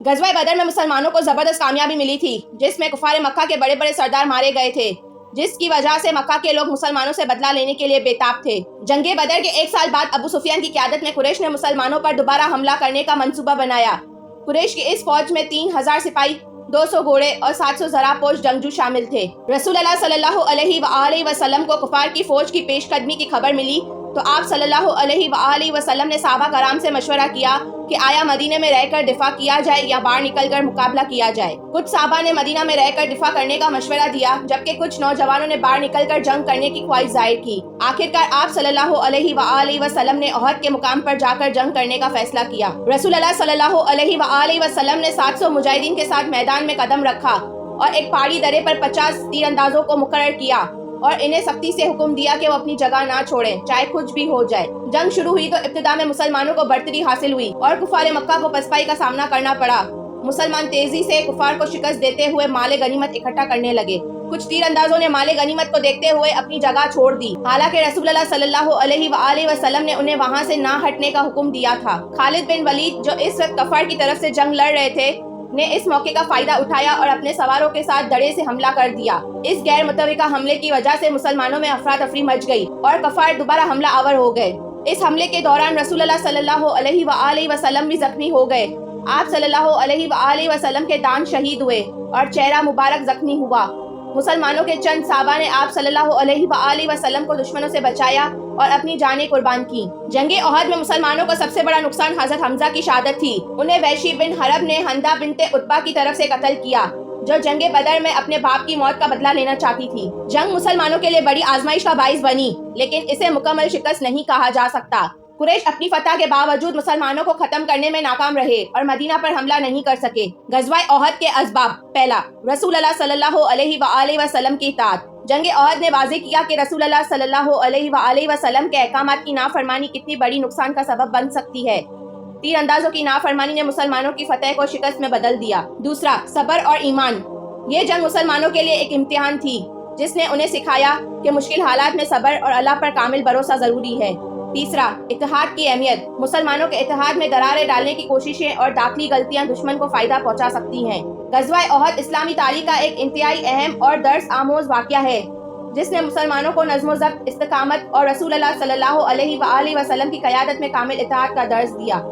गज़वा बदर में मुसलमानों को जबरदस्त कामयाबी मिली थी, जिसमें कुफार मक्का के बड़े बड़े सरदार मारे गए थे, जिसकी वजह से मक्का के लोग मुसलमानों से बदला लेने के लिए बेताब थे। जंगे बदर के एक साल बाद अबू सुफियान की क़यादत में कुरैश ने मुसलमानों पर दोबारा हमला करने का मंसूबा बनाया। कुरैश की इस फौज में 3000 सिपाही, 200 घोड़े और 700 ज़रापोश जंगजू शामिल थे। रसूल अल्लाह सल्लल्लाहु अलैहि वसल्लम को कुफार की फौज की पेशकदमी की खबर मिली तो आप सल्लल्लाहु अलैहि वसल्लम ने सहाबा कराम से मशवरा किया कि आया मदीने में रहकर दिफा किया जाए या बाहर निकलकर मुकाबला किया जाए। कुछ सहाबा ने मदीना में रहकर दिफा करने का मशवरा दिया, जबकि कुछ नौजवानों ने बाहर निकलकर जंग करने की ख्वाहिश जाहिर की। आखिरकार आप सल्लल्लाहु अलैहि वसल्लम ने ओहद के मुकाम पर जाकर जंग करने का फैसला किया। रसूल अल्लाह सल्लल्लाहु अलैहि वसल्लम ने 700 मुजाहिदीन के साथ मैदान में कदम रखा और एक पहाड़ी दर्रे पर 50 तीरंदाजों को मुकर्रर किया और इन्हें सख्ती से हुक्म दिया कि वो अपनी जगह ना छोड़ें, चाहे कुछ भी हो जाए। जंग शुरू हुई तो इब्तिदा में मुसलमानों को बढ़तरी हासिल हुई और कुफार मक्का को पसपाई का सामना करना पड़ा। मुसलमान तेजी से कुफार को शिकस्त देते हुए माले गनीमत इकट्ठा करने लगे। कुछ तीरंदाजों ने माले गनीमत को देखते हुए अपनी जगह छोड़ दी, हालांकि रसूल अल्लाह सल्लल्लाहु अलैहि वसल्लम ने उन्हें वहां से ना हटने का हुक्म दिया था। खालिद बिन वलीद, जो इस वक्त कफार की तरफ से जंग लड़ रहे थे, ने इस मौके का फायदा उठाया और अपने सवारों के साथ दड़े से हमला कर दिया। इस गैर मुतविका हमले की वजह से मुसलमानों में अफरा तफरी मच गई और कफार दोबारा हमला आवर हो गए। इस हमले के दौरान रसूल अल्लाह सल्लल्लाहु अलैहि वसल्लम भी जख्मी हो गए। आप सल्लल्लाहु अलैहि वसल्लम के दान शहीद हुए और चेहरा मुबारक जख्मी हुआ। मुसलमानों के चंद साहबा ने आप सल्लल्लाहु अलैहि वसल्लम को दुश्मनों से बचाया और अपनी जानें कुर्बान की। जंगे ओहद में मुसलमानों का सबसे बड़ा नुकसान हजरत हमजा की शहादत थी। उन्हें वहशी बिन हरब ने हंदा बिनते उतबा की तरफ से कत्ल किया, जो जंगे बदर में अपने बाप की मौत का बदला लेना चाहती थी। जंग मुसलमानों के लिए बड़ी आजमाइश का बाइस बनी, लेकिन इसे मुकम्मल शिकस्त नहीं कहा जा सकता। कुरैश अपनी फतह के बावजूद मुसलमानों को खत्म करने में नाकाम रहे और मदीना पर हमला नहीं कर सके। गज़वा ओहद के असबाब: पहला, रसूल अल्लाह सल्लल्लाहु अलैहि वसल्लम की इताअत। जंगे ओहद ने वाज़ेह किया कि रसूल अल्लाह सल्लल्लाहु अलैहि वसल्लम के अहकामात की नाफरमानी कितनी बड़ी नुकसान का सबब बन सकती है। तीरंदाजों की नाफरमानी ने मुसलमानों की फतह को शिकस्त में बदल दिया। दूसरा, सब्र और ईमान। ये जंग मुसलमानों के लिए एक इम्तिहान थी, जिसने उन्हें सिखाया कि मुश्किल हालात में सब्र और अल्लाह पर कामिल भरोसा जरूरी है। तीसरा, इत्तेहाद की अहमियत। मुसलमानों के इत्तेहाद में दरारें डालने की कोशिशें और दाखिली गलतियां दुश्मन को फायदा पहुंचा सकती हैं। गज़वा ओहद इस्लामी तारीख का एक इंतहाई अहम और दर्स आमोज वाक़या है, जिसने मुसलमानों को नज़्म ज़ब्त, इस्तिकामत और रसूल अल्लाह सल्लल्लाहु अलैहि वसल्लम की क़यादत में कामिल इत्तेहाद का दर्स दिया।